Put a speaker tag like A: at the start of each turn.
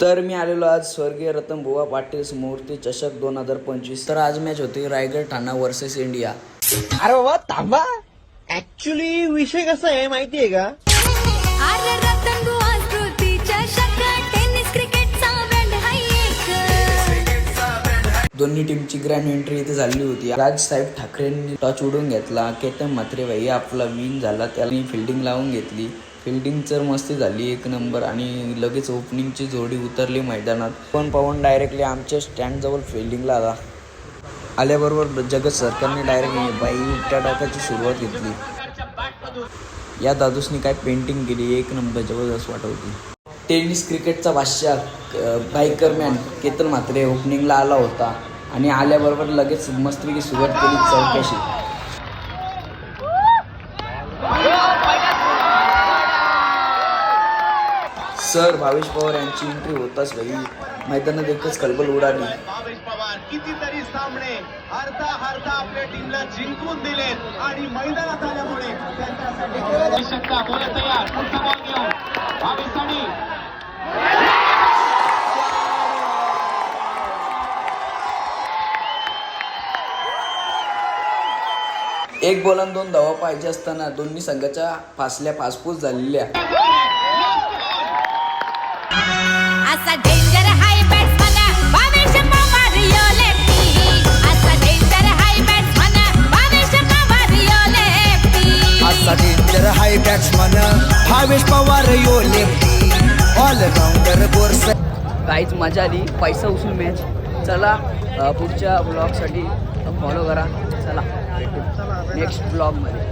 A: तर मी आलेलो आज स्वर्गीय रतनबुवा पाटील स्मृती चषक 2025. तर आज मॅच होती रायगड ठाणा वर्सेस इंडिया.
B: अरे बाबा थांबा, ऍक्च्युली विषय कसा आहे माहितीये का?
A: दोन्ही टीमची ग्रँड एंट्री इथे झाली होती. राजसाहेब ठाकरेंनी टॉच उडून घेतला. केतन म्हात्रे भाई आपला विन झाला, त्याने फिल्डिंग लावून घेतली. फिल्डिंग तर मस्ती झाली, एक नंबर. आणि लगेच ओपनिंगची जोडी उतरली मैदानात. पण पवन डायरेक्टली आमच्या स्टँडजवळ फिल्डिंगला आला. आल्याबरोबर जगत सरकारने डायरेक्ट बाई उपट्या टाकायची सुरुवात घेतली. या दादूसनी काय पेंटिंग केली, एक नंबर जबरदस्त वाटत होती. टेनिस क्रिकेटचा बादशाह बाईकरमॅन केतन म्हात्रे ओपनिंगला आला होता आणि आल्याबरोबर लगेच मस्तपैकी सुरुवात केली चौकशी. सर भावेश पवार यांची एंट्री होताच भाई मैदानात एकच खळबळ उडाली.
C: भावेश पवार कितीतरी सामने हरता आपल्या टीमला जिंकून दिलेत आणि मैदानात आल्यामुळे
A: एक बॉलान 2 धावा पाहिजे असताना दोन्ही संघाच्या फासल्या फासफूस झालेल्या.
B: हाय बॅट्समन भावेश पवार यो लेफ्टी ऑलराऊंडर गोर्स.
A: काहीच मजा आली, पैसा उचलून मॅच. चला पुढच्या ब्लॉगसाठी फॉलो करा. चला भेटू नेक्स्ट ब्लॉगमध्ये.